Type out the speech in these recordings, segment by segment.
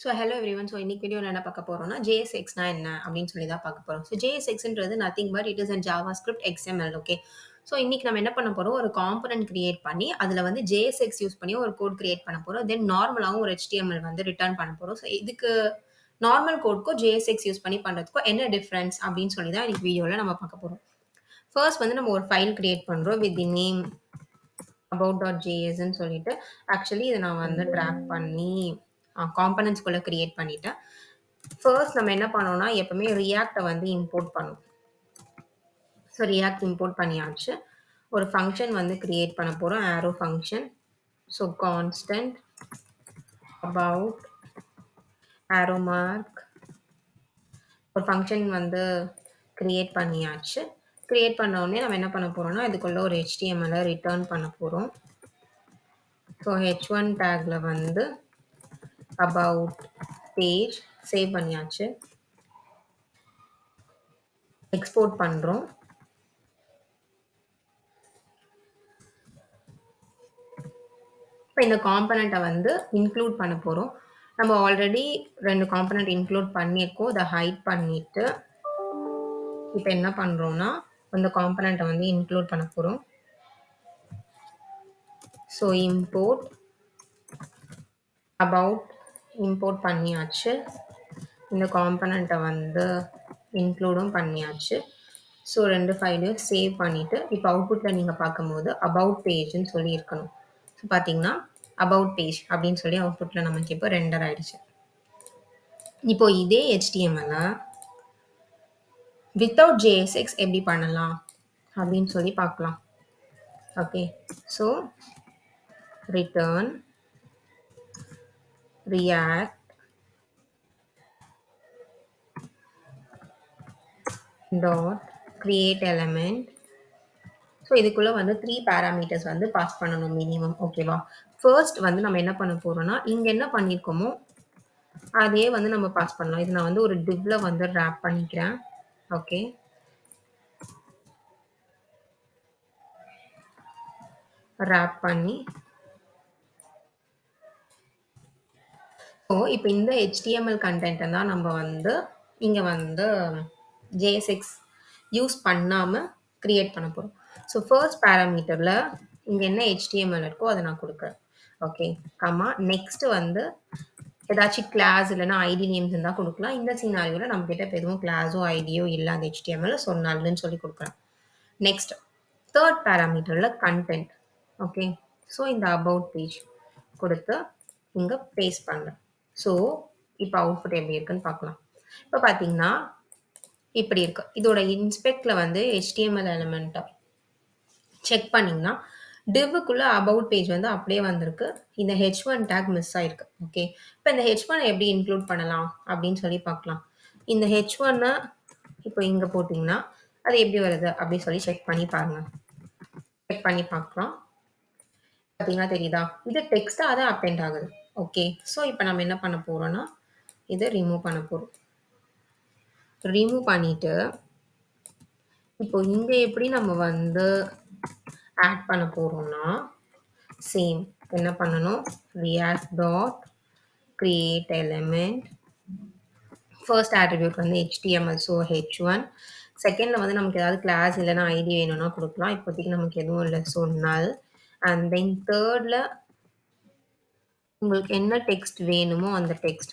So hello everyone. So இன்னைக்கு வீடியோல என்ன பார்க்க போறோம்னா, JSXனா என்ன அப்படின்னு சொல்லி தான் பார்க்க போறோம். ஸோ JSXன்றது nothing but it is a JavaScript XML. Okay. So இன்னைக்கு நம்ம என்ன பண்ண போறோம், ஒரு காம்போனன்ட் கிரியேட் பண்ணி அதில வந்து JSX யூஸ் பண்ணி ஒரு கோட் கிரியேட் பண்ண போறோம். தென் நார்மலாவும் ஒரு HTML வந்து ரிட்டர்ன் பண்ண போறோம். ஸோ இதுக்கு நார்மல் கோட்க்கும் JSX யூஸ் பண்ணி பண்றதுக்கும் என்ன டிஃபரன்ஸ் அப்படின்னு சொல்லி தான் இன்னைக்கு வீடியோல நம்ம பார்க்க போறோம். ஃபர்ஸ்ட் வந்து நம்ம ஒரு ஃபைல் கிரியேட் பண்றோம் வித் தி நேம் about.jsன்னு சொல்லிட்டு. ஆக்சுவலி இத நான் வந்து டிராக் பண்ணி காம்போனன்ட்ஸ்குள்ள கிரியேட் பண்ணிட்டேன். ஃபர்ஸ்ட் நம்ம என்ன பண்ணோம்னா, எப்பவுமே ரியாக்ட்ட வந்து இம்போர்ட் பண்ணும். ஸோ ரியாக்ட் இம்போர்ட் பண்ணியாச்சு. ஒரு ஃபங்ஷன் வந்து கிரியேட் பண்ண போறோம். Arrow function. So constant about arrow mark ஒரு ஃபங்ஷன் வந்து கிரியேட் பண்ணியாச்சு. கிரியேட் பண்ண உடனே நம்ம என்ன பண்ண போறோம்னா, இதுக்குள்ள ஒரு HTML ரிட்டர்ன் பண்ண போறோம். ஸோ h1 டேக்ல வந்து about பேஜ் சேவ் பண்ணியாச்சு. எக்ஸ்போர்ட் பண்றோம். இப்போ இந்த காம்போனன்ட்ட வந்து இன்க்ளூட் பண்ண போறோம். நம்ம ஆல்ரெடி 2 காம்போனன்ட் இன்க்ளூட் பண்ணியிருக்கோம். இத ஹைட் பண்ணிட்டு, இப்போ என்ன பண்றோம்னா, இந்த காம்போனன்ட்ட வந்து இன்க்ளூட் பண்ண போறோம். ஸோ இம்போர்ட் about இம்போர்ட் பண்ணியாச்சு. இந்த காம்போனன்ட்ட வந்து இன்க்ளூடும் பண்ணியாச்சு. ஸோ 2 ஃபைலையும் சேவ் பண்ணிட்டு, இப்போ அவுட்புட்ல நீங்க பார்க்கும்போது அபவுட் பேஜ்ன்னு சொல்லி இருக்கணும். ஸோ பார்த்தீங்கன்னா, அபவுட் பேஜ் அப்படின்னு சொல்லி அவுட்புட்ல நமக்கு இப்போ ரெண்டர் ஆயிடுச்சு. இப்போ இதே HTML வித்தவுட் JSX எப்படி பண்ணலாம் அப்படின்னு சொல்லி பார்க்கலாம். Okay. So return react dot create element. So இதுக்குள்ள வந்து 3 பேராமீட்டர்ஸ் வந்து பாஸ் பண்ணணும் மினிமம். ஓகேவா? ஃபர்ஸ்ட் வந்து நம்ம என்ன பண்ண போறோம்னா, இங்க என்ன பண்ணியிருக்கோமோ அதே வந்து நம்ம பாஸ் பண்ணலாம். இது நான் வந்து ஒரு divல வந்து ரேப் பண்ணிக்கிறேன். ஓகே. ரேப் பண்ணி ஸோ இப்போ இந்த HTML கண்டென்ட்டை தான் நம்ம வந்து இங்க வந்து JSX யூஸ் பண்ணாம கிரியேட் பண்ண போறோம். ஸோ ஃபர்ஸ்ட் பேராமீட்டர்ல இங்க என்ன HTML இருக்கோ அதை நான் கொடுக்குறேன். ஓகே. கமா நெக்ஸ்ட் வந்து ஏதாச்சும் கிளாஸ் இல்லைன்னா ஐடி நேம்ஸ் இருந்தால் கொடுக்கலாம். இந்த சினாரியோவில் நம்ம கிட்ட இப்போ எதுவும் கிளாஸோ ஐடியோ இல்லை அந்த HTML. ஸோ நல்லுன்னு சொல்லி கொடுக்குறேன். நெக்ஸ்ட் தேர்ட் பேராமீட்டரில் கண்டென்ட். ஓகே. ஸோ இந்த அபவுட் பேஜ் கொடுத்து இங்கே பேஸ்ட் பண்ணுறேன். ஸோ இப்போ அவுட்புட் எப்படி இருக்குன்னு பார்க்கலாம். இப்போ பார்த்தீங்கன்னா இப்படி இருக்கு. இதோட இன்ஸ்பெக்ட்ல வந்து HTML எலிமெண்ட்டை செக் பண்ணிங்கன்னா டிவ்வுக்குள்ள அபவுட் பேஜ் வந்து அப்படியே வந்திருக்கு. இந்த h1 டேக் மிஸ் ஆயிருக்கு. ஓகே. இப்போ இந்த h1 எப்படி இன்க்ளூட் பண்ணலாம் அப்படின்னு சொல்லி பார்க்கலாம். இந்த h1 இப்போ இங்க போட்டிங்கன்னா அது எப்படி வருது அப்படின்னு சொல்லி செக் பண்ணி பாருங்க. செக் பண்ணி பார்க்கலாம். பார்த்தீங்கன்னா தெரியுதா? இது டெக்ஸ்டா அது அப்பெண்ட் ஆகுது. ஓகே. ஸோ இப்போ நம்ம என்ன பண்ண போறோம்னா, இதை ரிமூவ் பண்ண போறோம். ரிமூவ் பண்ணிட்டு, இப்போ இங்க எப்படி நம்ம வந்து ஆட் பண்ண போறோம்னா, சேம் என்ன பண்ணணும், react dot create element. First attribute வந்து HTML. So h1. செகண்ட்ல வந்து நமக்கு ஏதாவது கிளாஸ் இல்லைன்னா ஐடி வேணும்னா கொடுக்கலாம். இப்போதைக்கு நமக்கு எதுவும் இல்லை. So null. அண்ட் தென் தேர்ட்ல உங்களுக்கு என்ன டெக்ஸ்ட் வேணுமோ அந்த டெக்ஸ்ட்.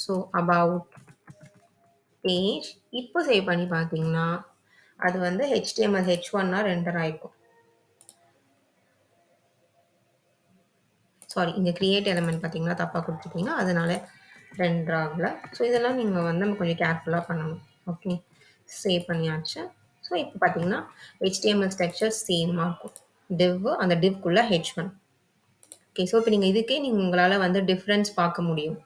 So about page. இப்போ சேவ் பண்ணி பார்த்தீங்கன்னா அது வந்து HTML h1 ரெண்டர் ஆயிருக்கும். சாரி, இங்கே கிரியேட் எலிமெண்ட் பார்த்தீங்கன்னா தப்பாக கொடுத்துருக்கீங்க, அதனால ரெண்டர் ஆகல. ஸோ இதெல்லாம் நீங்கள் வந்து நம்ம கொஞ்சம் கேர்ஃபுல்லாக பண்ணணும். ஓகே. சேவ் பண்ணியாச்சு. ஸோ இப்போ பார்த்தீங்கன்னா HTML ஸ்ட்ரக்சர் சேமாக இருக்கும். div அந்த divக்குள்ள h1. ஓகே. ஸோ இப்போ நீங்கள் இதுக்கே உங்களால் வந்து டிஃப்ரென்ஸ் பார்க்க முடியும்.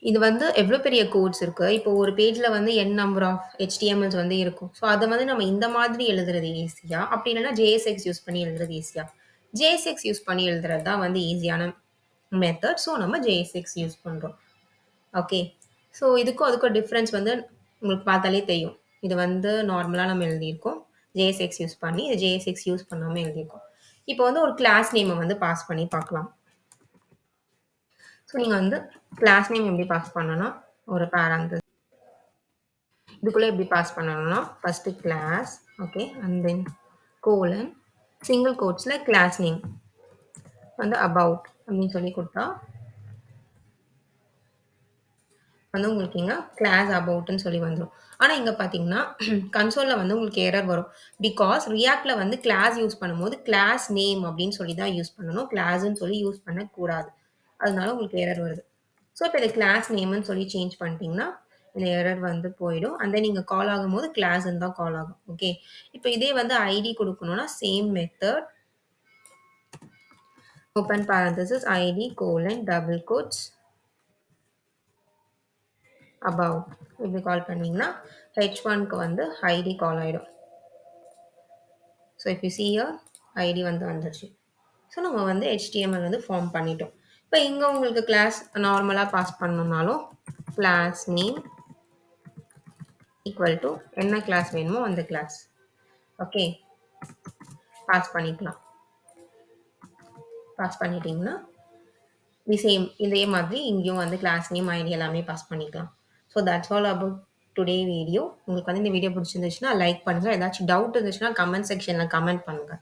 இது வந்து எவ்வளோ பெரிய கோட்ஸ் இருக்கு. இப்போ ஒரு பேஜ்ல வந்து n நம்பர் ஆஃப் HTMLs வந்து இருக்கும். ஸோ அதை வந்து நம்ம இந்த மாதிரி எழுதுறது ஈஸியா, அப்படி இல்லைன்னா JSX யூஸ் பண்ணி எழுதுறது ஈஸியா? JSX யூஸ் பண்ணி எழுதுறது தான் வந்து ஈஸியான மெத்தட். ஸோ நம்ம JSX யூஸ் பண்றோம். ஓகே. ஸோ இதுக்கும் அதுக்கும் டிஃப்ரென்ஸ் வந்து உங்களுக்கு பார்த்தாலே தெரியும். இது வந்து நார்மலாக நம்ம எழுதியிருக்கோம். JSX யூஸ் பண்ணி, இது JSX யூஸ் பண்ணாமல் எழுதியிருக்கோம். இப்போ வந்து ஒரு கிளாஸ் நேமை வந்து பாஸ் பண்ணி பார்க்கலாம். ஸோ நீங்கள் வந்து கிளாஸ் நேம் எப்படி பாஸ் பண்ணணும், ஒரு பேராந்தஸ் இதுக்குள்ளே எப்படி பாஸ் பண்ணணும்னா first class, okay, and then colon single கோட்ஸில் கிளாஸ் நேம் வந்து அபவுட் அப்படின்னு சொல்லி கொடுத்தா வந்து உங்களுக்கு இங்கே கிளாஸ் அபவுட்னு சொல்லி வந்துடும். ஆனால் இங்கே பார்த்தீங்கன்னா கன்சோலில் வந்து உங்களுக்கு எரர் வரும். பிகாஸ் ரியாக்டில் வந்து கிளாஸ் யூஸ் பண்ணும்போது கிளாஸ் நேம் அப்படின்னு சொல்லி தான் யூஸ் பண்ணணும், கிளாஸ்ன்னு சொல்லி யூஸ் பண்ணக்கூடாது. அதனால உங்களுக்கு எரர் வருது. ஸோ இப்போ இதை கிளாஸ் நேம்னு சொல்லி சேஞ்ச் பண்ணிட்டீங்கன்னா இந்த எரர் வந்து போயிடும். அண்ட் தென் நீங்கள் கால் ஆகும்போது கிளாஸ்ன்னு தான் கால் ஆகும். ஓகே, இப்போ இதே வந்து ஐடி கொடுக்கணும்னா same method, open parenthesis ID colon double quotes above இப்படி கால் பண்ணிங்கன்னா h1க்கு வந்து ஐடி கால் ஆகிடும். So if you see here ID வந்து வந்துருச்சு. ஸோ நம்ம வந்து HTML வந்து ஃபார்ம் பண்ணிட்டோம். இப்போ இங்கே உங்களுக்கு கிளாஸ் நார்மலாக பாஸ் பண்ணணும்னாலும் கிளாஸ் நேம் ஈக்குவல் டு என்ன கிளாஸ் வேணுமோ அந்த கிளாஸ் ஓகே பாஸ் பண்ணிக்கலாம். பாஸ் பண்ணிட்டீங்கன்னா சேம் இதே மாதிரி இங்கேயும் வந்து கிளாஸ் நேம் ஐடி எல்லாமே பாஸ் பண்ணிக்கலாம். So that's all about today video. உங்களுக்கு வந்து இந்த வீடியோ பிடிச்சிருந்துச்சுன்னா லைக் பண்ணுங்கள். ஏதாச்சும் டவுட் இருந்துச்சுன்னா கமெண்ட் செக்ஷனில் கமெண்ட் பண்ணுங்கள்.